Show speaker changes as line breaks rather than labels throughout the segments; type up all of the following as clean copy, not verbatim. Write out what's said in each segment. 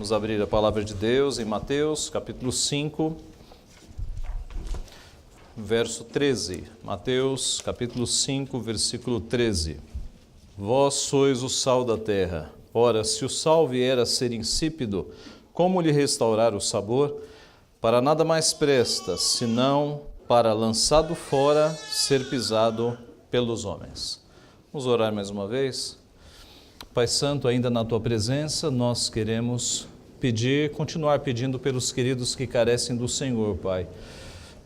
Vamos abrir a palavra de Deus em Mateus, capítulo 5, verso 13. Mateus, capítulo 5, versículo 13. Vós sois o sal da terra. Ora, se o sal vier a ser insípido, como lhe restaurar o sabor? Para nada mais presta, senão para, lançado fora, ser pisado pelos homens. Vamos orar mais uma vez? Pai Santo, ainda na Tua presença, nós queremos continuar pedindo pelos queridos que carecem do Senhor, Pai.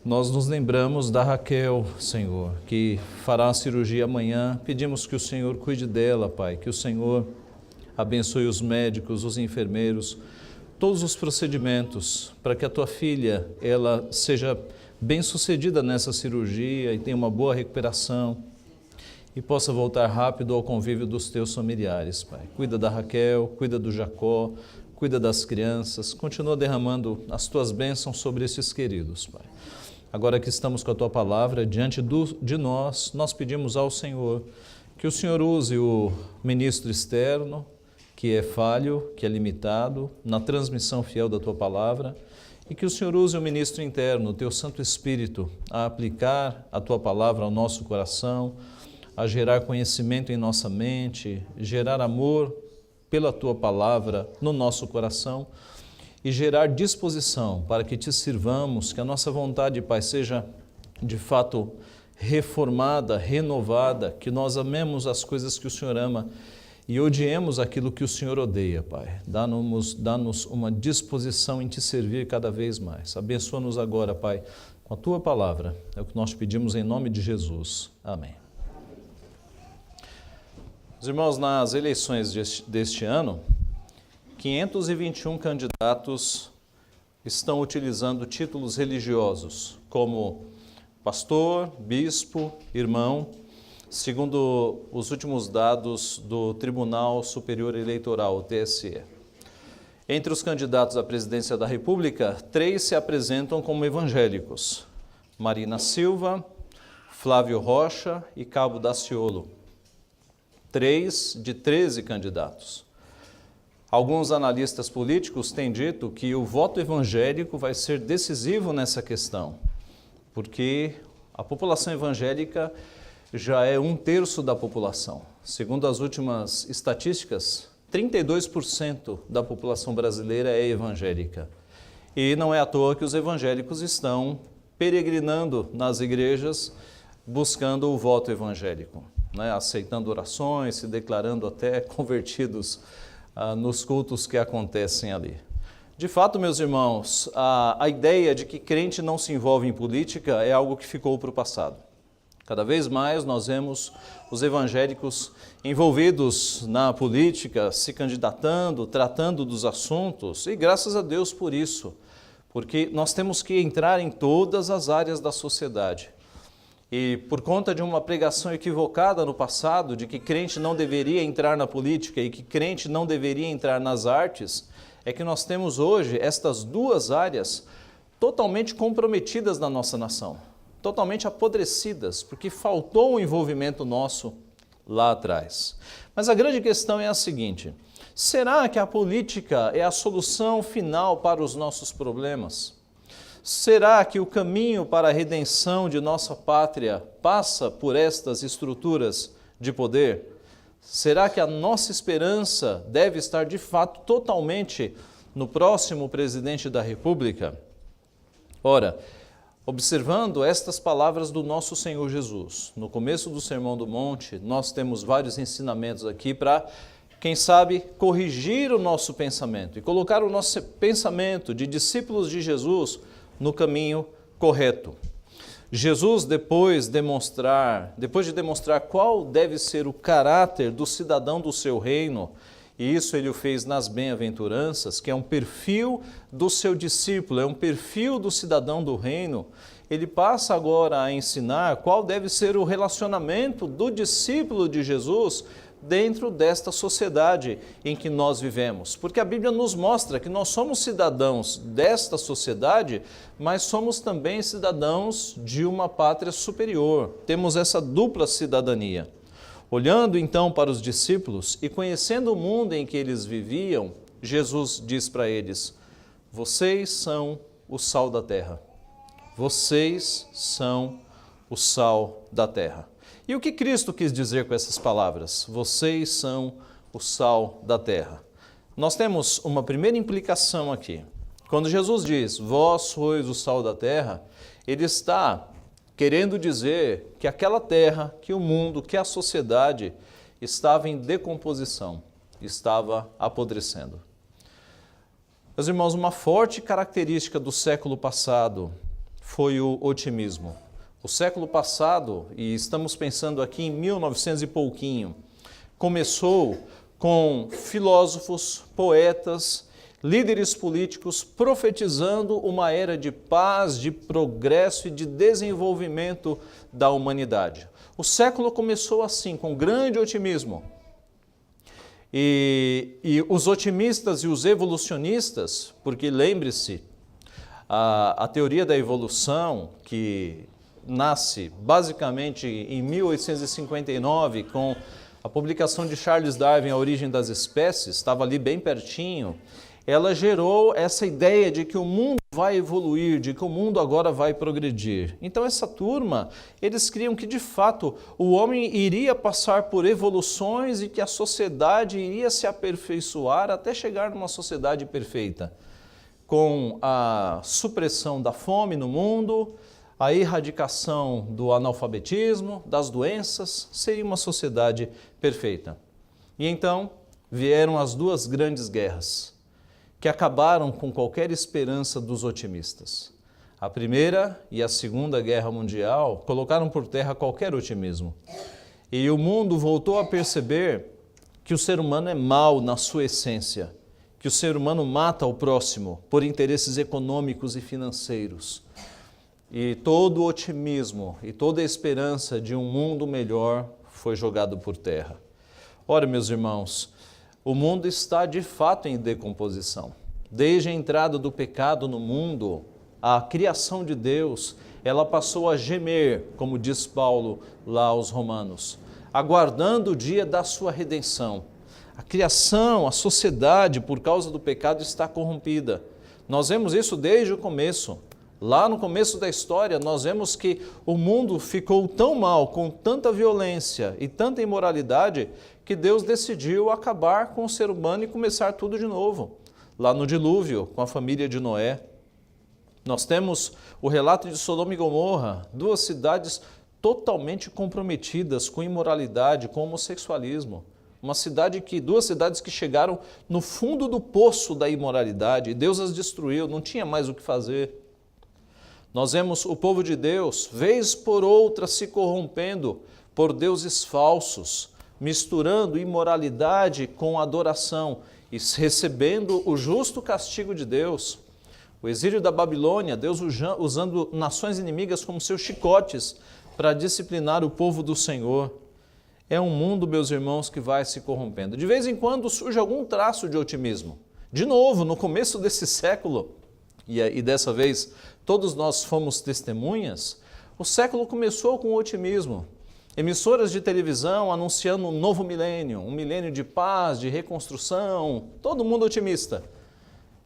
Nós nos lembramos da Raquel, Senhor, que fará a cirurgia amanhã. Pedimos que o Senhor cuide dela, Pai, que o Senhor abençoe os médicos, os enfermeiros, todos os procedimentos, para que a Tua filha, ela seja bem-sucedida nessa cirurgia e tenha uma boa recuperação e possa voltar rápido ao convívio dos Teus familiares, Pai. Cuida da Raquel, cuida do Jacó, cuida das crianças, continua derramando as Tuas bênçãos sobre esses queridos, Pai. Agora que estamos com a Tua palavra diante de nós pedimos ao Senhor que o Senhor use o ministro externo, que é falho, que é limitado, na transmissão fiel da Tua palavra, e que o Senhor use o ministro interno, o Teu Santo Espírito, a aplicar a Tua palavra ao nosso coração, a gerar conhecimento em nossa mente, gerar amor pela Tua palavra no nosso coração e gerar disposição para que Te sirvamos, que a nossa vontade, Pai, seja de fato reformada, renovada, que nós amemos as coisas que o Senhor ama e odiemos aquilo que o Senhor odeia, Pai. Dá-nos uma disposição em Te servir cada vez mais. Abençoa-nos agora, Pai, com a Tua palavra. É o que nós pedimos em nome de Jesus. Amém. Os irmãos, nas eleições deste ano, 521 candidatos estão utilizando títulos religiosos, como pastor, bispo, irmão, segundo os últimos dados do Tribunal Superior Eleitoral, o TSE. Entre os candidatos à presidência da República, 3 se apresentam como evangélicos: Marina Silva, Flávio Rocha e Cabo Daciolo. 3 de 13 candidatos. Alguns analistas políticos têm dito que o voto evangélico vai ser decisivo nessa questão, porque a população evangélica já é 1/3 da população. Segundo as últimas estatísticas, 32% da população brasileira é evangélica. E não é à toa que os evangélicos estão peregrinando nas igrejas buscando o voto evangélico, aceitando orações, se declarando até convertidos nos cultos que acontecem ali. De fato, meus irmãos, a ideia de que crente não se envolve em política é algo que ficou para o passado. Cada vez mais nós vemos os evangélicos envolvidos na política, se candidatando, tratando dos assuntos, e graças a Deus por isso, porque nós temos que entrar em todas as áreas da sociedade. E por conta de uma pregação equivocada no passado, de que crente não deveria entrar na política e que crente não deveria entrar nas artes, é que nós temos hoje estas duas áreas totalmente comprometidas na nossa nação, totalmente apodrecidas, porque faltou um envolvimento nosso lá atrás. Mas a grande questão é a seguinte: será que a política é a solução final para os nossos problemas? Será que o caminho para a redenção de nossa pátria passa por estas estruturas de poder? Será que a nossa esperança deve estar de fato totalmente no próximo presidente da República? Ora, observando estas palavras do nosso Senhor Jesus, no começo do Sermão do Monte, nós temos vários ensinamentos aqui para, quem sabe, corrigir o nosso pensamento e colocar o nosso pensamento de discípulos de Jesus no caminho correto. Jesus, depois de demonstrar qual deve ser o caráter do cidadão do seu reino, e isso ele o fez nas bem-aventuranças, que é um perfil do seu discípulo, é um perfil do cidadão do reino, ele passa agora a ensinar qual deve ser o relacionamento do discípulo de Jesus dentro desta sociedade em que nós vivemos. Porque a Bíblia nos mostra que nós somos cidadãos desta sociedade, mas somos também cidadãos de uma pátria superior. Temos essa dupla cidadania. Olhando então para os discípulos e conhecendo o mundo em que eles viviam, Jesus diz para eles: vocês são o sal da terra. Vocês são o sal da terra. E o que Cristo quis dizer com essas palavras? Vocês são o sal da terra. Nós temos uma primeira implicação aqui. Quando Jesus diz, vós sois o sal da terra, ele está querendo dizer que aquela terra, que o mundo, que a sociedade estava em decomposição, estava apodrecendo. Meus irmãos, uma forte característica do século passado foi o otimismo. O século passado, e estamos pensando aqui em 1900 e pouquinho, começou com filósofos, poetas, líderes políticos profetizando uma era de paz, de progresso e de desenvolvimento da humanidade. O século começou assim, com grande otimismo. E os otimistas e os evolucionistas, porque lembre-se, a teoria da evolução, que nasce basicamente em 1859 com a publicação de Charles Darwin, A Origem das Espécies, estava ali bem pertinho, ela gerou essa ideia de que o mundo vai evoluir, de que o mundo agora vai progredir. Então essa turma, eles criam que de fato o homem iria passar por evoluções e que a sociedade iria se aperfeiçoar até chegar numa sociedade perfeita, com a supressão da fome no mundo, a erradicação do analfabetismo, das doenças, seria uma sociedade perfeita. E então vieram as duas grandes guerras, que acabaram com qualquer esperança dos otimistas. A Primeira e a Segunda Guerra Mundial colocaram por terra qualquer otimismo. E o mundo voltou a perceber que o ser humano é mau na sua essência, que o ser humano mata o próximo por interesses econômicos e financeiros. E todo o otimismo e toda a esperança de um mundo melhor foi jogado por terra. Ora, meus irmãos, o mundo está de fato em decomposição. Desde a entrada do pecado no mundo, a criação de Deus, ela passou a gemer, como diz Paulo lá aos Romanos, aguardando o dia da sua redenção. A criação, a sociedade, por causa do pecado, está corrompida. Nós vemos isso desde o começo. Lá no começo da história, nós vemos que o mundo ficou tão mal, com tanta violência e tanta imoralidade, que Deus decidiu acabar com o ser humano e começar tudo de novo. Lá no dilúvio, com a família de Noé. Nós temos o relato de Sodoma e Gomorra, duas cidades totalmente comprometidas com imoralidade, com homossexualismo. Duas cidades que chegaram no fundo do poço da imoralidade, e Deus as destruiu, não tinha mais o que fazer. Nós vemos o povo de Deus, vez por outra, se corrompendo por deuses falsos, misturando imoralidade com adoração e recebendo o justo castigo de Deus. O exílio da Babilônia, Deus usando nações inimigas como seus chicotes para disciplinar o povo do Senhor. É um mundo, meus irmãos, que vai se corrompendo. De vez em quando surge algum traço de otimismo. De novo, no começo desse século, e dessa vez todos nós fomos testemunhas, o século começou com otimismo. Emissoras de televisão anunciando um novo milênio, um milênio de paz, de reconstrução, todo mundo otimista.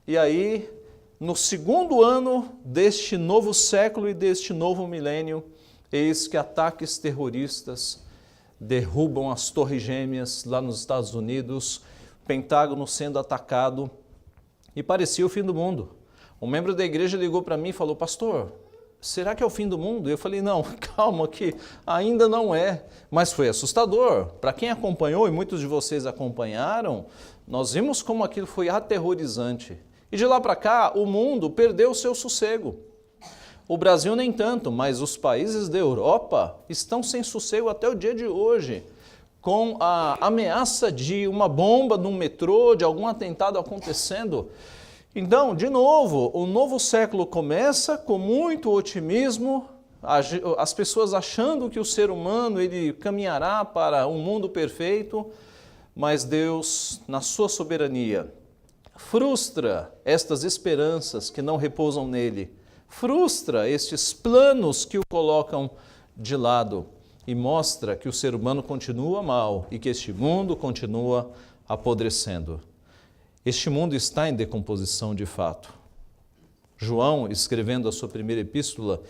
E aí, no segundo ano deste novo século e deste novo milênio, eis que ataques terroristas derrubam as Torres Gêmeas lá nos Estados Unidos, o Pentágono sendo atacado, e parecia o fim do mundo. Um membro da igreja ligou para mim e falou, pastor, será que é o fim do mundo? Eu falei, não, calma que ainda não é, mas foi assustador. Para quem acompanhou, e muitos de vocês acompanharam, nós vimos como aquilo foi aterrorizante. E de lá para cá, o mundo perdeu o seu sossego. O Brasil nem tanto, mas os países da Europa estão sem sossego até o dia de hoje, com a ameaça de uma bomba num metrô, de algum atentado acontecendo. Então, de novo, o novo século começa com muito otimismo, as pessoas achando que o ser humano ele caminhará para um mundo perfeito, mas Deus, na sua soberania, frustra estas esperanças que não repousam nele, frustra estes planos que o colocam de lado e mostra que o ser humano continua mal e que este mundo continua apodrecendo. Este mundo está em decomposição de fato. João, escrevendo a sua primeira epístola,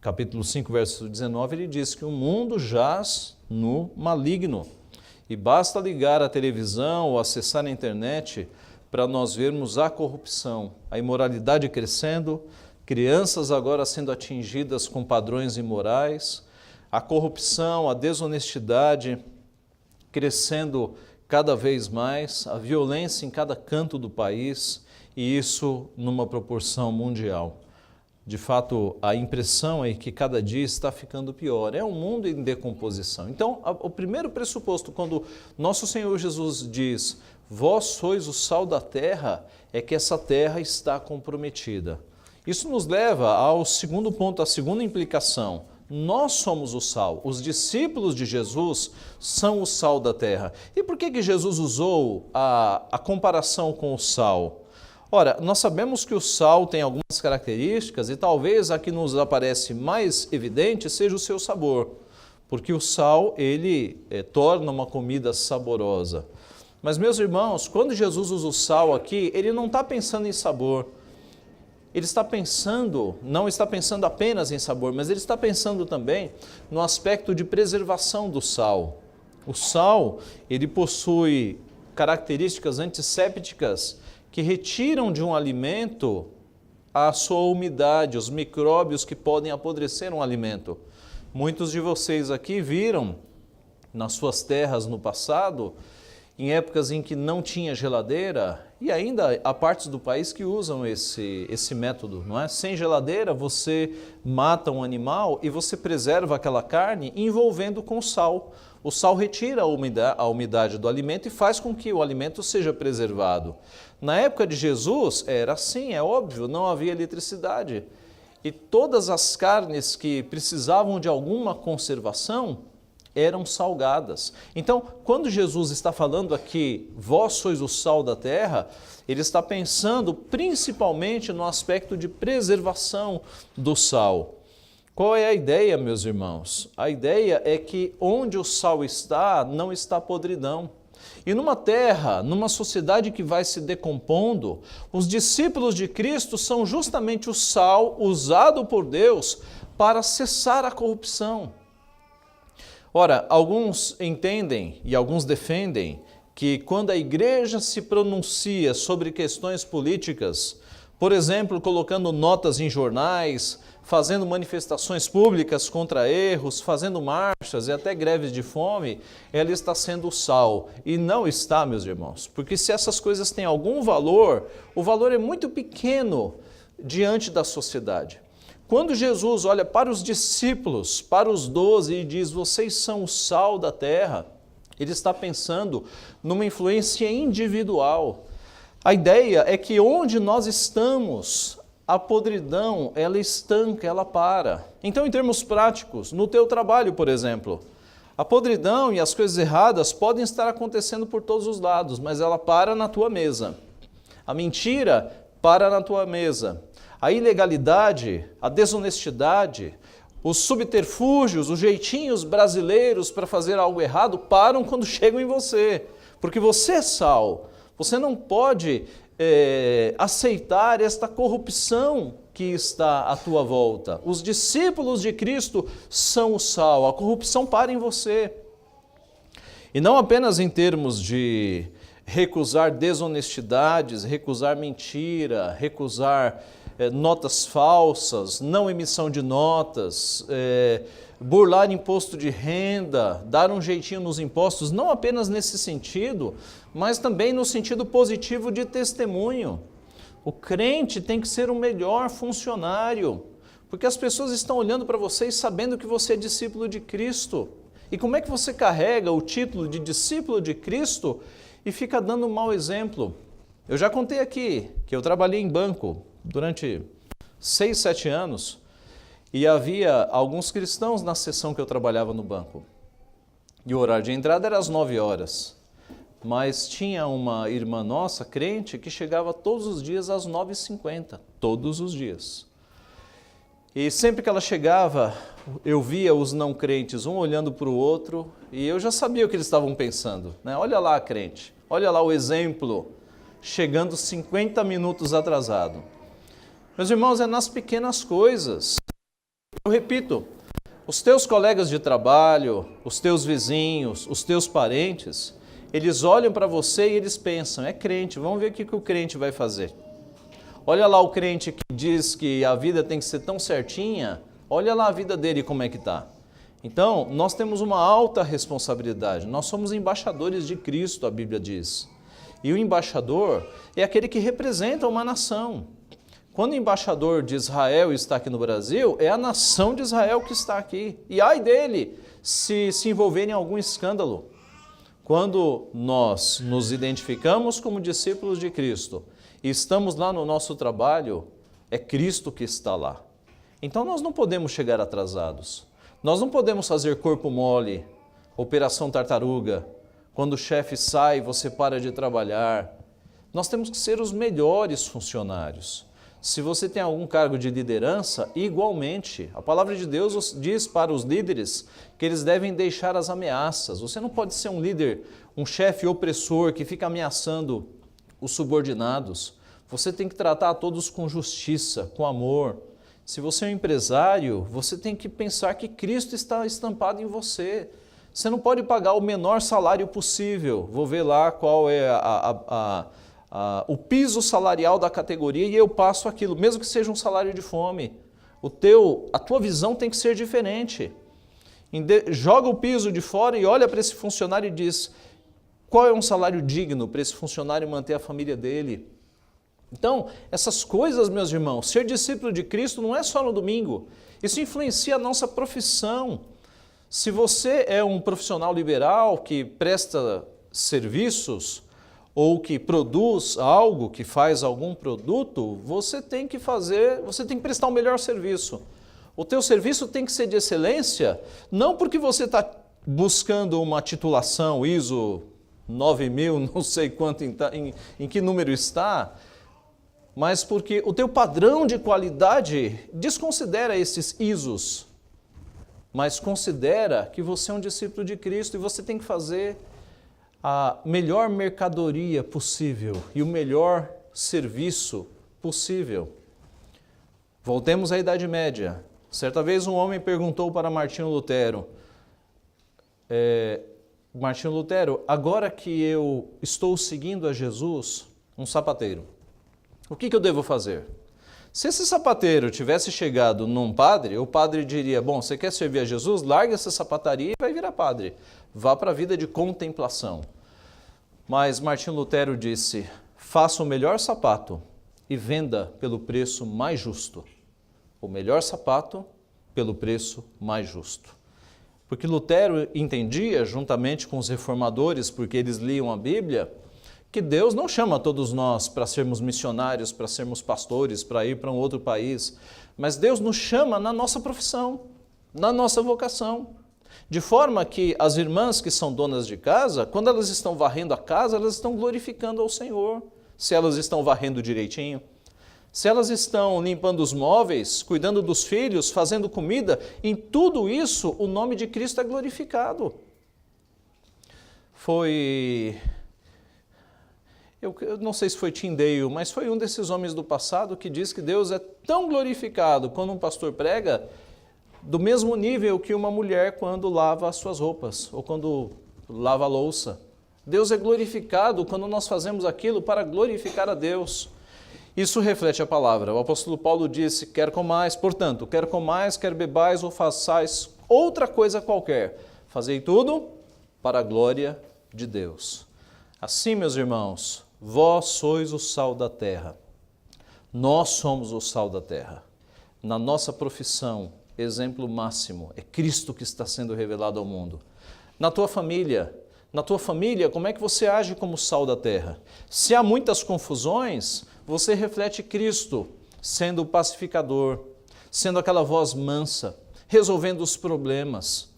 capítulo 5, verso 19, ele diz que o mundo jaz no maligno. E basta ligar a televisão ou acessar a internet para nós vermos a corrupção, a imoralidade crescendo, crianças agora sendo atingidas com padrões imorais, a corrupção, a desonestidade crescendo cada vez mais, a violência em cada canto do país, e isso numa proporção mundial. De fato, a impressão é que cada dia está ficando pior. É um mundo em decomposição. Então, o primeiro pressuposto, quando nosso Senhor Jesus diz, vós sois o sal da terra, é que essa terra está comprometida. Isso nos leva ao segundo ponto, à segunda implicação. Nós somos o sal. Os discípulos de Jesus são o sal da terra. E por que Jesus usou a comparação com o sal? Ora, nós sabemos que o sal tem algumas características e talvez a que nos aparece mais evidente seja o seu sabor, porque o sal, ele torna uma comida saborosa. Mas, meus irmãos, quando Jesus usa o sal aqui, ele não está pensando em sabor. Ele está pensando, não está pensando apenas em sabor, mas ele está pensando também no aspecto de preservação do sal. O sal, ele possui características antissépticas que retiram de um alimento a sua umidade, os micróbios que podem apodrecer um alimento. Muitos de vocês aqui viram nas suas terras no passado, em épocas em que não tinha geladeira, e ainda há partes do país que usam esse método, não é? Sem geladeira, você mata um animal e você preserva aquela carne envolvendo com sal. O sal retira a umidade do alimento e faz com que o alimento seja preservado. Na época de Jesus era assim, é óbvio, não havia eletricidade. E todas as carnes que precisavam de alguma conservação eram salgadas. Então, quando Jesus está falando aqui, vós sois o sal da terra, ele está pensando principalmente no aspecto de preservação do sal. Qual é a ideia, meus irmãos? A ideia é que onde o sal está, não está podridão. E numa terra, numa sociedade que vai se decompondo, os discípulos de Cristo são justamente o sal usado por Deus para cessar a corrupção. Ora, alguns entendem e alguns defendem que quando a igreja se pronuncia sobre questões políticas, por exemplo, colocando notas em jornais, fazendo manifestações públicas contra erros, fazendo marchas e até greves de fome, ela está sendo sal. E não está, meus irmãos, porque se essas coisas têm algum valor, o valor é muito pequeno diante da sociedade. Quando Jesus olha para os discípulos, para os 12 e diz, vocês são o sal da terra, ele está pensando numa influência individual. A ideia é que onde nós estamos, a podridão, ela estanca, ela para. Então, em termos práticos, no teu trabalho, por exemplo, a podridão e as coisas erradas podem estar acontecendo por todos os lados, mas ela para na tua mesa. A mentira para na tua mesa. A ilegalidade, a desonestidade, os subterfúgios, os jeitinhos brasileiros para fazer algo errado param quando chegam em você, porque você é sal. Você não pode aceitar esta corrupção que está à tua volta. Os discípulos de Cristo são o sal, a corrupção para em você. E não apenas em termos de recusar desonestidades, recusar mentira, recusar notas falsas, não emissão de notas, burlar imposto de renda, dar um jeitinho nos impostos, não apenas nesse sentido, mas também no sentido positivo de testemunho. O crente tem que ser o melhor funcionário, porque as pessoas estão olhando para você e sabendo que você é discípulo de Cristo. E como é que você carrega o título de discípulo de Cristo e fica dando um mau exemplo? Eu já contei aqui que eu trabalhei em banco durante 6, 7 anos e havia alguns cristãos na seção que eu trabalhava no banco. E o horário de entrada era às 9 horas. Mas tinha uma irmã nossa, crente, que chegava todos os dias às 9h50, todos os dias. E sempre que ela chegava, eu via os não crentes, um olhando para o outro, e eu já sabia o que eles estavam pensando, né? Olha lá a crente, olha lá o exemplo. chegando 50 minutos atrasado. Meus irmãos, é nas pequenas coisas. Eu repito, os teus colegas de trabalho, os teus vizinhos, os teus parentes, eles olham para você e eles pensam, é crente, vamos ver o que o crente vai fazer. Olha lá o crente que diz que a vida tem que ser tão certinha, olha lá a vida dele como é que está. Então, nós temos uma alta responsabilidade, nós somos embaixadores de Cristo, a Bíblia diz. E o embaixador é aquele que representa uma nação. Quando o embaixador de Israel está aqui no Brasil, é a nação de Israel que está aqui. E ai dele se envolver em algum escândalo. Quando nós nos identificamos como discípulos de Cristo e estamos lá no nosso trabalho, é Cristo que está lá. Então nós não podemos chegar atrasados. Nós não podemos fazer corpo mole, operação tartaruga. Quando o chefe sai, você para de trabalhar. Nós temos que ser os melhores funcionários. Se você tem algum cargo de liderança, igualmente, a palavra de Deus diz para os líderes que eles devem deixar as ameaças. Você não pode ser um líder, um chefe opressor que fica ameaçando os subordinados. Você tem que tratar a todos com justiça, com amor. Se você é um empresário, você tem que pensar que Cristo está estampado em você. Você não pode pagar o menor salário possível. Vou ver lá qual é o piso salarial da categoria e eu passo aquilo, mesmo que seja um salário de fome. A tua visão tem que ser diferente. Joga o piso de fora e olha para esse funcionário e diz, qual é um salário digno para esse funcionário manter a família dele? Então, essas coisas, meus irmãos, ser discípulo de Cristo não é só no domingo, isso influencia a nossa profissão. Se você é um profissional liberal que presta serviços, ou que produz algo, que faz algum produto, você tem que prestar o melhor serviço. O teu serviço tem que ser de excelência, não porque você está buscando uma titulação ISO 9000, não sei quanto, em que número está, mas porque o teu padrão de qualidade desconsidera esses ISOs, mas considera que você é um discípulo de Cristo e você tem que fazer a melhor mercadoria possível e o melhor serviço possível. Voltemos à Idade Média. Certa vez um homem perguntou para Martinho Lutero, Martinho Lutero, agora que eu estou seguindo a Jesus, um sapateiro, o que eu devo fazer? Se esse sapateiro tivesse chegado num padre, o padre diria, bom, você quer servir a Jesus? Larga essa sapataria e vai virar padre. Vá para a vida de contemplação. Mas Martinho Lutero disse, faça o melhor sapato e venda pelo preço mais justo. O melhor sapato pelo preço mais justo. Porque Lutero entendia, juntamente com os reformadores, porque eles liam a Bíblia, que Deus não chama todos nós para sermos missionários, para sermos pastores, para ir para um outro país, mas Deus nos chama na nossa profissão, na nossa vocação. De forma que as irmãs que são donas de casa, quando elas estão varrendo a casa, elas estão glorificando ao Senhor, se elas estão varrendo direitinho. Se elas estão limpando os móveis, cuidando dos filhos, fazendo comida, em tudo isso o nome de Cristo é glorificado. Eu não sei se foi Tyndale, mas foi um desses homens do passado que diz que Deus é tão glorificado quando um pastor prega, do mesmo nível que uma mulher quando lava as suas roupas, ou quando lava a louça. Deus é glorificado quando nós fazemos aquilo para glorificar a Deus. Isso reflete a palavra. O apóstolo Paulo disse, quer comais, portanto, quer comais, quer bebais ou façais outra coisa qualquer. Fazei tudo para a glória de Deus. Assim, meus irmãos, vós sois o sal da terra. Nós somos o sal da terra. Na nossa profissão, exemplo máximo, é Cristo que está sendo revelado ao mundo. Na tua família, como é que você age como sal da terra? Se há muitas confusões, você reflete Cristo, sendo o pacificador, sendo aquela voz mansa, resolvendo os problemas,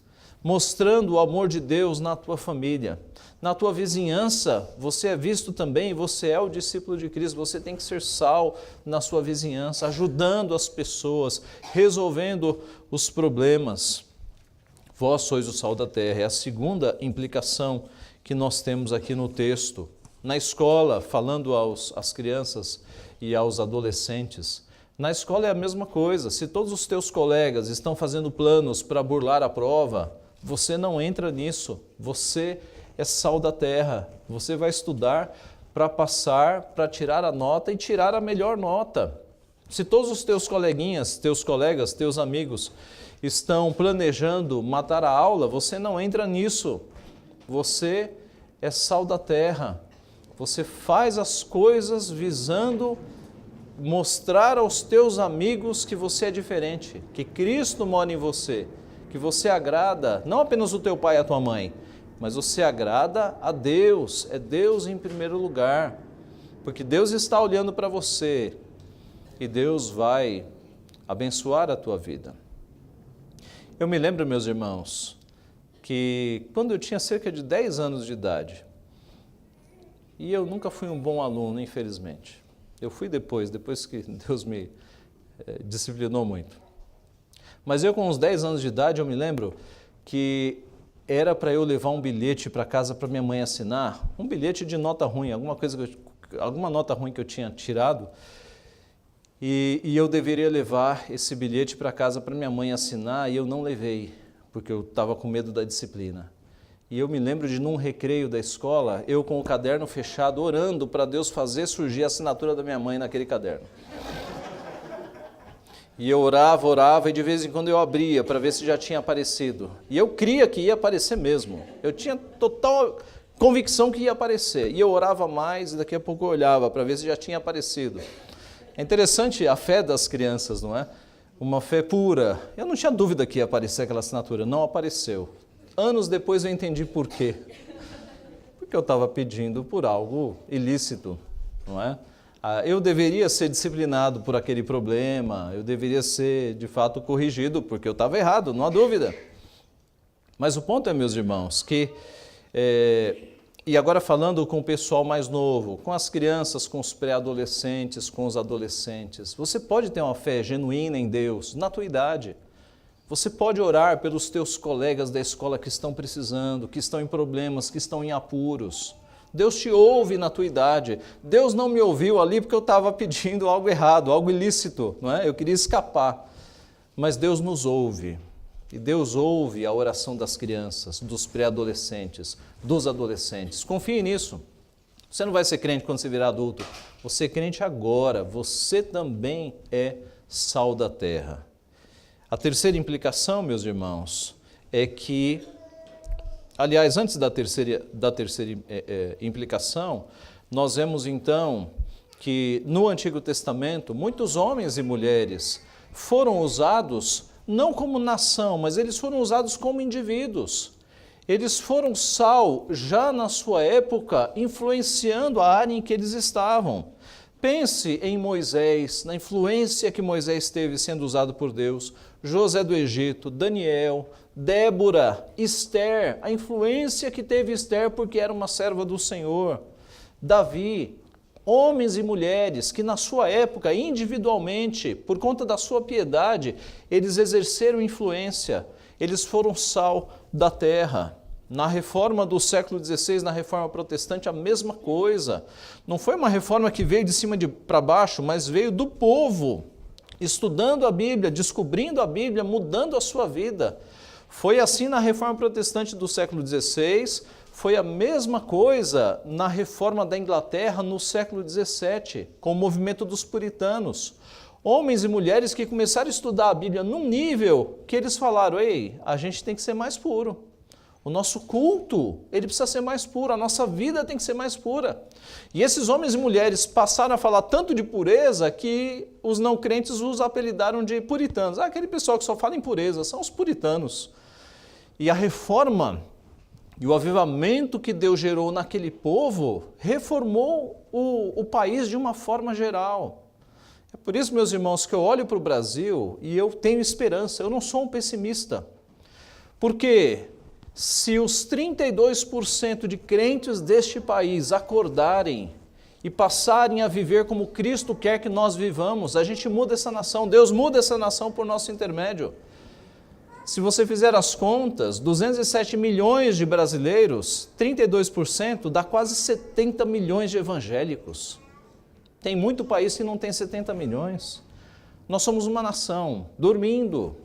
mostrando o amor de Deus na tua família. Na tua vizinhança, você é visto também, você é o discípulo de Cristo, você tem que ser sal na sua vizinhança, ajudando as pessoas, resolvendo os problemas. Vós sois o sal da terra, é a segunda implicação que nós temos aqui no texto. Na escola, falando às crianças e aos adolescentes, na escola é a mesma coisa. Se todos os teus colegas estão fazendo planos para burlar a prova, você não entra nisso. Você é sal da terra. Você vai estudar para passar, para tirar a nota e tirar a melhor nota. Se todos os teus coleguinhas, teus colegas, teus amigos estão planejando matar a aula, você não entra nisso. Você é sal da terra. Você faz as coisas visando mostrar aos teus amigos que você é diferente, que Cristo mora em você, que você agrada não apenas o teu pai e a tua mãe, mas você agrada a Deus, é Deus em primeiro lugar, porque Deus está olhando para você e Deus vai abençoar a tua vida. Eu me lembro, meus irmãos, que quando eu tinha cerca de 10 anos de idade, e eu nunca fui um bom aluno, infelizmente. Eu fui depois que Deus me disciplinou muito. Mas eu com uns 10 anos de idade, eu me lembro que era para eu levar um bilhete para casa para minha mãe assinar, um bilhete de nota ruim, alguma nota ruim que eu tinha tirado, e eu deveria levar esse bilhete para casa para minha mãe assinar, e eu não levei, porque eu estava com medo da disciplina. E eu me lembro de num recreio da escola, eu com o caderno fechado, orando para Deus fazer surgir a assinatura da minha mãe naquele caderno. E eu orava, e de vez em quando eu abria para ver se já tinha aparecido. E eu cria que ia aparecer mesmo. Eu tinha total convicção que ia aparecer. E eu orava mais, e daqui a pouco eu olhava para ver se já tinha aparecido. É interessante a fé das crianças, não é? Uma fé pura. Eu não tinha dúvida que ia aparecer aquela assinatura, não apareceu. Anos depois eu entendi por quê. Porque eu estava pedindo por algo ilícito, não é? Eu deveria ser disciplinado por aquele problema, eu deveria ser, de fato, corrigido, porque eu estava errado, não há dúvida. Mas o ponto é, meus irmãos, que, e agora falando com o pessoal mais novo, com as crianças, com os pré-adolescentes, com os adolescentes, você pode ter uma fé genuína em Deus, na tua idade. Você pode orar pelos teus colegas da escola que estão precisando, que estão em problemas, que estão em apuros. Deus te ouve na tua idade. Deus não me ouviu ali porque eu estava pedindo algo errado, algo ilícito, não é? Eu queria escapar. Mas Deus nos ouve. E Deus ouve a oração das crianças, dos pré-adolescentes, dos adolescentes. Confie nisso. Você não vai ser crente quando você virar adulto. Você é crente agora. Você também é sal da terra. A terceira implicação, meus irmãos, é que, aliás, antes da terceira implicação, nós vemos então que no Antigo Testamento muitos homens e mulheres foram usados não como nação, mas eles foram usados como indivíduos. Eles foram sal já na sua época, influenciando a área em que eles estavam. Pense em Moisés, na influência que Moisés teve sendo usado por Deus, José do Egito, Daniel, Débora, Esther, a influência que teve Esther porque era uma serva do Senhor, Davi, homens e mulheres que na sua época, individualmente, por conta da sua piedade, eles exerceram influência, eles foram sal da terra. Na reforma do século XVI, na reforma protestante, a mesma coisa. Não foi uma reforma que veio de cima para baixo, mas veio do povo, estudando a Bíblia, descobrindo a Bíblia, mudando a sua vida. Foi assim na reforma protestante do século XVI, foi a mesma coisa na reforma da Inglaterra no século XVII, com o movimento dos puritanos. Homens e mulheres que começaram a estudar a Bíblia num nível que eles falaram, ei, a gente tem que ser mais puro. O nosso culto, ele precisa ser mais puro, a nossa vida tem que ser mais pura. E esses homens e mulheres passaram a falar tanto de pureza que os não crentes os apelidaram de puritanos. Aquele pessoal que só fala em pureza, são os puritanos. E a reforma e o avivamento que Deus gerou naquele povo reformou o país de uma forma geral. É por isso, meus irmãos, que eu olho para o Brasil e eu tenho esperança, eu não sou um pessimista. Porque se os 32% de crentes deste país acordarem e passarem a viver como Cristo quer que nós vivamos, a gente muda essa nação, Deus muda essa nação por nosso intermédio. Se você fizer as contas, 207 milhões de brasileiros, 32% dá quase 70 milhões de evangélicos. Tem muito país que não tem 70 milhões. Nós somos uma nação dormindo.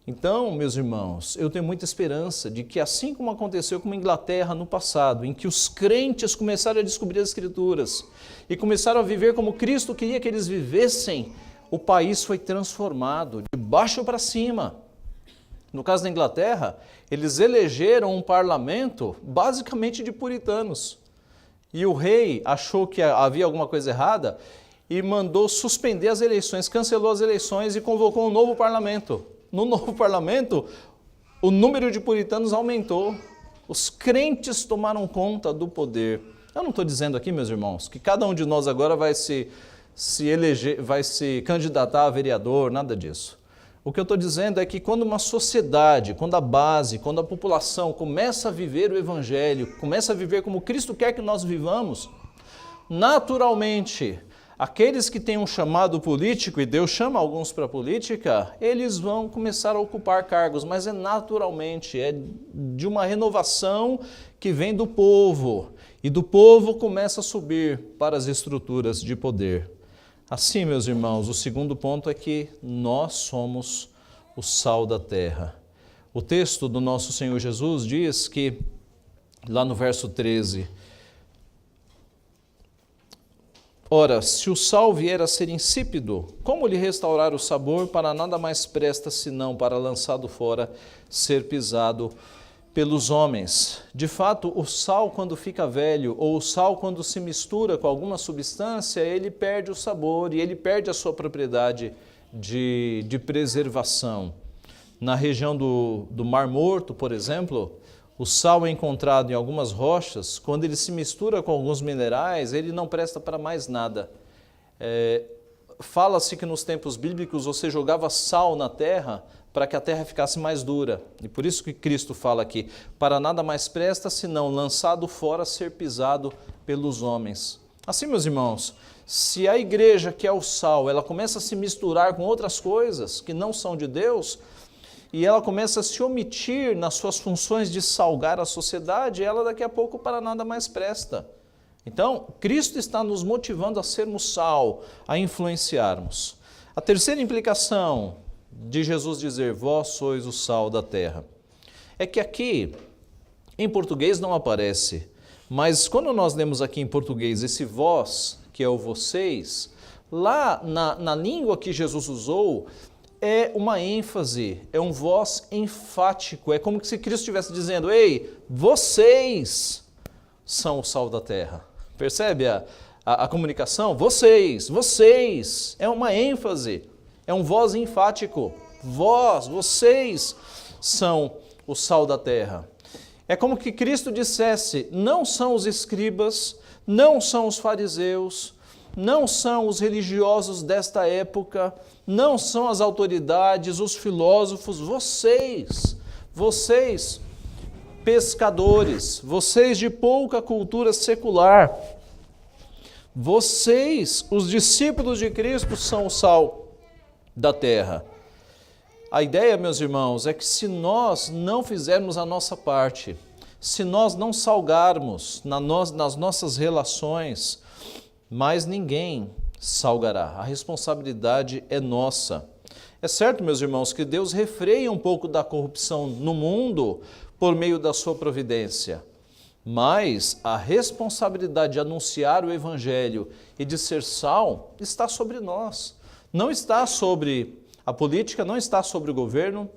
Então, meus irmãos, eu tenho muita esperança de que assim como aconteceu com a Inglaterra no passado, em que os crentes começaram a descobrir as Escrituras e começaram a viver como Cristo queria que eles vivessem, o país foi transformado de baixo para cima. No caso da Inglaterra, eles elegeram um parlamento basicamente de puritanos. E o rei achou que havia alguma coisa errada e mandou suspender as eleições, cancelou as eleições e convocou um novo parlamento. No novo parlamento, o número de puritanos aumentou. Os crentes tomaram conta do poder. Eu não estou dizendo aqui, meus irmãos, que cada um de nós agora vai se eleger, vai se candidatar a vereador, nada disso. O que eu estou dizendo é que quando uma sociedade, quando a base, quando a população começa a viver o Evangelho, começa a viver como Cristo quer que nós vivamos, naturalmente, aqueles que têm um chamado político, e Deus chama alguns para a política, eles vão começar a ocupar cargos, mas é naturalmente, é de uma renovação que vem do povo, e do povo começa a subir para as estruturas de poder. Assim, meus irmãos, o segundo ponto é que nós somos o sal da terra. O texto do nosso Senhor Jesus diz que, lá no verso 13, ora, se o sal vier a ser insípido, como lhe restaurar o sabor? Para nada mais presta, senão para, lançado fora, ser pisado pelos homens. De fato, o sal, quando fica velho, ou o sal, quando se mistura com alguma substância, ele perde o sabor e ele perde a sua propriedade de preservação. Na região do Mar Morto, por exemplo, o sal é encontrado em algumas rochas, quando ele se mistura com alguns minerais, ele não presta para mais nada. Fala-se que nos tempos bíblicos você jogava sal na terra para que a terra ficasse mais dura. E por isso que Cristo fala aqui, para nada mais presta, senão lançado fora, ser pisado pelos homens. Assim, meus irmãos, se a igreja, que é o sal, ela começa a se misturar com outras coisas que não são de Deus, e ela começa a se omitir nas suas funções de salgar a sociedade, ela daqui a pouco para nada mais presta. Então, Cristo está nos motivando a sermos sal, a influenciarmos. A terceira implicação de Jesus dizer, vós sois o sal da terra, é que aqui, em português não aparece, mas quando nós lemos aqui em português esse vós, que é o vocês, lá na língua que Jesus usou, é uma ênfase, é um vós enfático, é como se Cristo estivesse dizendo, ei, vocês são o sal da terra. Percebe a comunicação? Vocês, é uma ênfase, é um vós enfático. Vocês são o sal da terra. É como que Cristo dissesse, não são os escribas, não são os fariseus, não são os religiosos desta época, não são as autoridades, os filósofos, vocês pescadores, vocês de pouca cultura secular, vocês, os discípulos de Cristo, são o sal da terra. A ideia, meus irmãos, é que se nós não fizermos a nossa parte, se nós não salgarmos nas nossas relações, mais ninguém salgará. A responsabilidade é nossa. É certo, meus irmãos, que Deus refreia um pouco da corrupção no mundo por meio da sua providência, mas a responsabilidade de anunciar o Evangelho e de ser sal está sobre nós. Não está sobre a política, não está sobre o governo,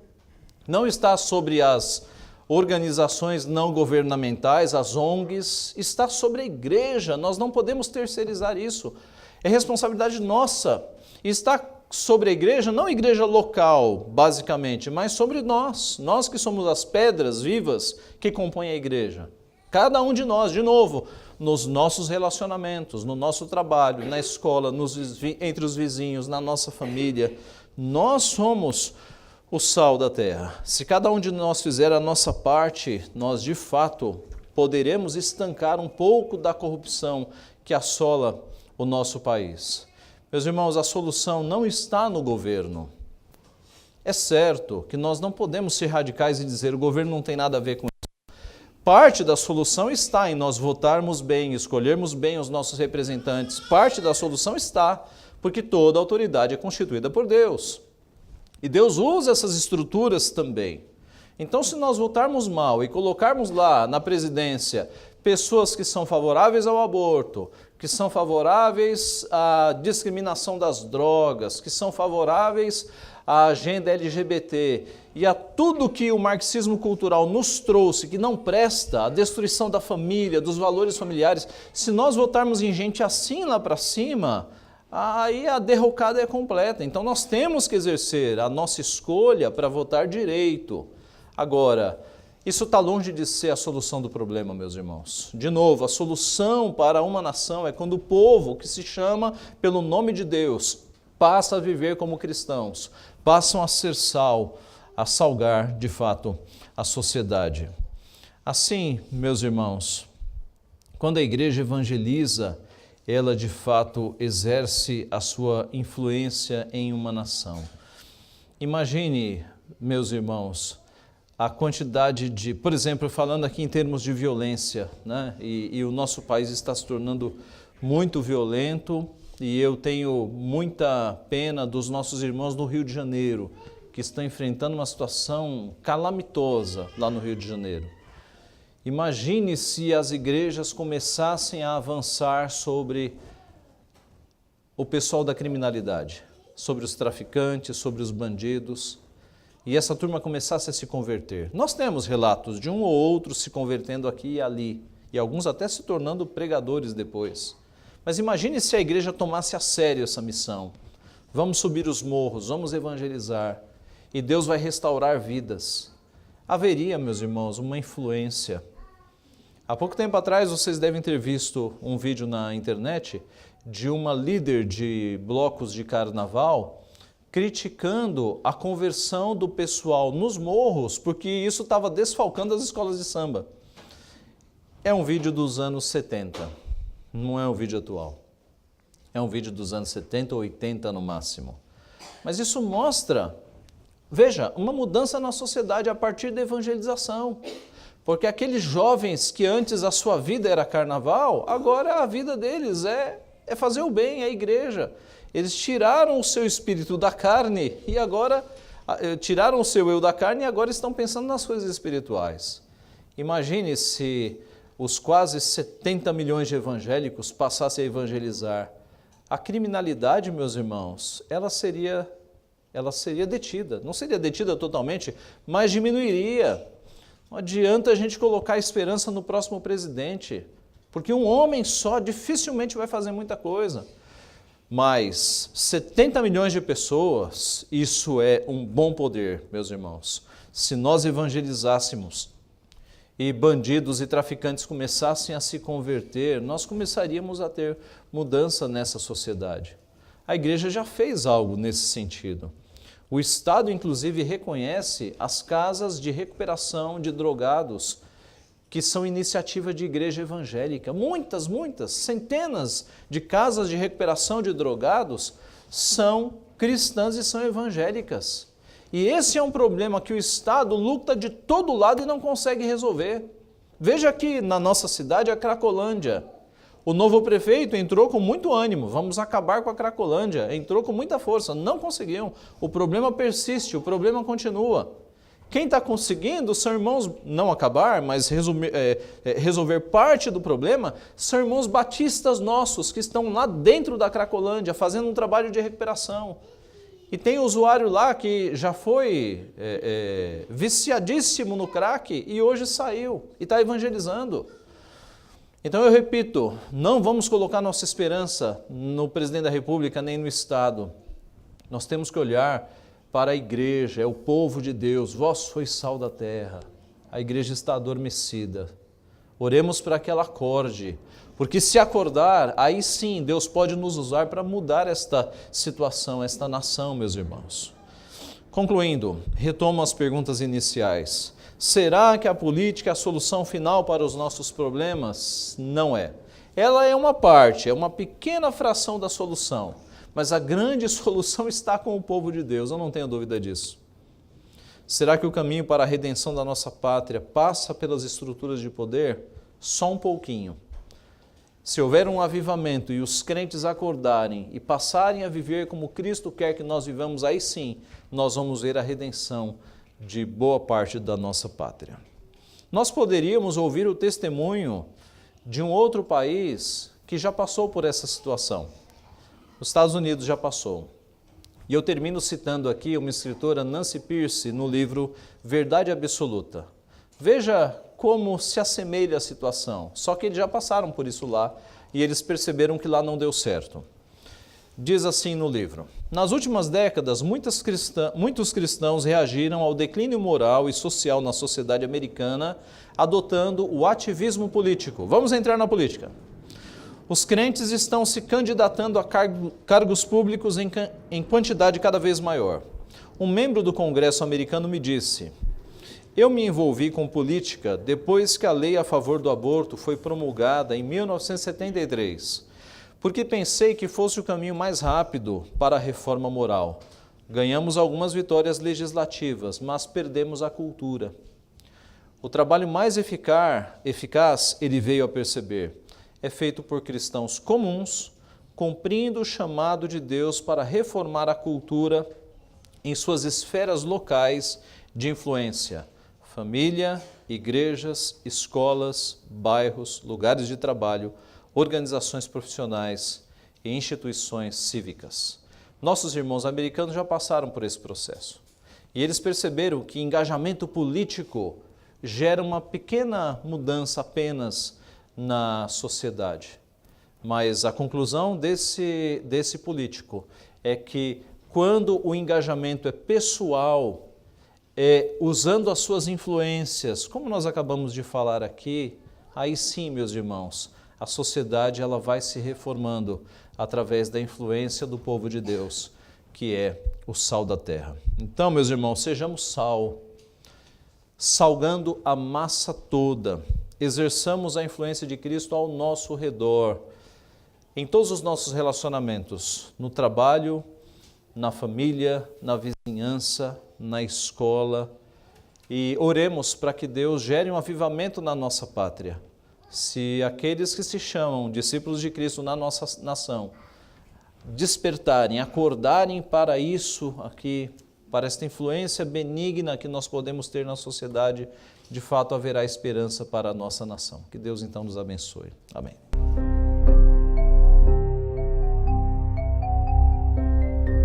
não está sobre as organizações não governamentais, as ONGs, está sobre a igreja. Nós não podemos terceirizar isso. É responsabilidade nossa. E está sobre a igreja, não a igreja local, basicamente, mas sobre nós que somos as pedras vivas que compõem a igreja. Cada um de nós, de novo, nos nossos relacionamentos, no nosso trabalho, na escola, entre os vizinhos, na nossa família, nós somos o sal da terra. Se cada um de nós fizer a nossa parte, nós de fato poderemos estancar um pouco da corrupção que assola o nosso país. Meus irmãos, a solução não está no governo. É certo que nós não podemos ser radicais e dizer o governo não tem nada a ver com isso. Parte da solução está em nós votarmos bem, escolhermos bem os nossos representantes. Parte da solução está, porque toda autoridade é constituída por Deus. E Deus usa essas estruturas também. Então, se nós votarmos mal e colocarmos lá na presidência pessoas que são favoráveis ao aborto, que são favoráveis à discriminação das drogas, que são favoráveis à agenda LGBT e a tudo que o marxismo cultural nos trouxe, que não presta, a destruição da família, dos valores familiares, se nós votarmos em gente assim lá para cima, aí a derrocada é completa. Então nós temos que exercer a nossa escolha para votar direito. Agora, isso está longe de ser a solução do problema, meus irmãos. De novo, a solução para uma nação é quando o povo que se chama pelo nome de Deus passa a viver como cristãos, passam a ser sal, a salgar, de fato, a sociedade. Assim, meus irmãos, quando a igreja evangeliza, ela de fato exerce a sua influência em uma nação. Imagine, meus irmãos, a quantidade de, por exemplo, falando aqui em termos de violência, né? E o nosso país está se tornando muito violento e eu tenho muita pena dos nossos irmãos no Rio de Janeiro, que estão enfrentando uma situação calamitosa lá no Rio de Janeiro. Imagine se as igrejas começassem a avançar sobre o pessoal da criminalidade, sobre os traficantes, sobre os bandidos, e essa turma começasse a se converter. Nós temos relatos de um ou outro se convertendo aqui e ali, e alguns até se tornando pregadores depois. Mas imagine se a igreja tomasse a sério essa missão. Vamos subir os morros, vamos evangelizar, e Deus vai restaurar vidas. Haveria, meus irmãos, uma influência. Há pouco tempo atrás vocês devem ter visto um vídeo na internet de uma líder de blocos de carnaval criticando a conversão do pessoal nos morros, porque isso estava desfalcando as escolas de samba. É um vídeo dos anos 70, não é um vídeo atual. É um vídeo dos anos 70 ou 80 no máximo. Mas isso mostra, veja, uma mudança na sociedade a partir da evangelização. Porque aqueles jovens que antes a sua vida era carnaval, agora a vida deles é fazer o bem, é a igreja. Eles tiraram o seu espírito da carne e agora tiraram o seu eu da carne e agora estão pensando nas coisas espirituais. Imagine se os quase 70 milhões de evangélicos passassem a evangelizar. A criminalidade, meus irmãos, ela seria detida. Não seria detida totalmente, mas diminuiria. Não adianta a gente colocar esperança no próximo presidente, porque um homem só dificilmente vai fazer muita coisa. Mas 70 milhões de pessoas, isso é um bom poder, meus irmãos. Se nós evangelizássemos e bandidos e traficantes começassem a se converter, nós começaríamos a ter mudança nessa sociedade. A igreja já fez algo nesse sentido. O Estado, inclusive, reconhece as casas de recuperação de drogados, que são iniciativa de igreja evangélica. Muitas, centenas de casas de recuperação de drogados são cristãs e são evangélicas. E esse é um problema que o Estado luta de todo lado e não consegue resolver. Veja aqui na nossa cidade a Cracolândia. O novo prefeito entrou com muito ânimo, vamos acabar com a Cracolândia, entrou com muita força, não conseguiam. O problema persiste, o problema continua. Quem está conseguindo são irmãos, não acabar, mas resolver parte do problema, são irmãos batistas nossos que estão lá dentro da Cracolândia fazendo um trabalho de recuperação. E tem usuário lá que já foi viciadíssimo no crack e hoje saiu e está evangelizando. Então eu repito, não vamos colocar nossa esperança no presidente da República nem no Estado. Nós temos que olhar para a igreja, é o povo de Deus, vós sois sal da terra. A igreja está adormecida. Oremos para que ela acorde, porque se acordar, aí sim Deus pode nos usar para mudar esta situação, esta nação, meus irmãos. Concluindo, retomo as perguntas iniciais. Será que a política é a solução final para os nossos problemas? Não é. Ela é uma parte, é uma pequena fração da solução. Mas a grande solução está com o povo de Deus, eu não tenho dúvida disso. Será que o caminho para a redenção da nossa pátria passa pelas estruturas de poder? Só um pouquinho. Se houver um avivamento e os crentes acordarem e passarem a viver como Cristo quer que nós vivamos, aí sim nós vamos ver a redenção de boa parte da nossa pátria. Nós poderíamos ouvir o testemunho de um outro país que já passou por essa situação. Os Estados Unidos já passou. E eu termino citando aqui uma escritora, Nancy Pearcey, no livro Verdade Absoluta. Veja como se assemelha a situação, só que eles já passaram por isso lá e eles perceberam que lá não deu certo. Diz assim no livro: nas últimas décadas, muitos cristãos reagiram ao declínio moral e social na sociedade americana, adotando o ativismo político. Vamos entrar na política. Os crentes estão se candidatando a cargos públicos em quantidade cada vez maior. Um membro do Congresso americano me disse: eu me envolvi com política depois que a lei a favor do aborto foi promulgada em 1973, porque pensei que fosse o caminho mais rápido para a reforma moral. Ganhamos algumas vitórias legislativas, mas perdemos a cultura. O trabalho mais eficaz, ele veio a perceber, é feito por cristãos comuns, cumprindo o chamado de Deus para reformar a cultura em suas esferas locais de influência: família, igrejas, escolas, bairros, lugares de trabalho, organizações profissionais e instituições cívicas. Nossos irmãos americanos já passaram por esse processo. E eles perceberam que engajamento político gera uma pequena mudança apenas na sociedade. Mas a conclusão desse político é que quando o engajamento é pessoal, usando as suas influências, como nós acabamos de falar aqui, aí sim, meus irmãos, a sociedade ela vai se reformando através da influência do povo de Deus, que é o sal da terra. Então, meus irmãos, sejamos sal, salgando a massa toda, exerçamos a influência de Cristo ao nosso redor, em todos os nossos relacionamentos, no trabalho, na família, na vizinhança, na escola, e oremos para que Deus gere um avivamento na nossa pátria. Se aqueles que se chamam discípulos de Cristo na nossa nação despertarem, acordarem para isso aqui, para esta influência benigna que nós podemos ter na sociedade, de fato haverá esperança para a nossa nação. Que Deus então nos abençoe. Amém.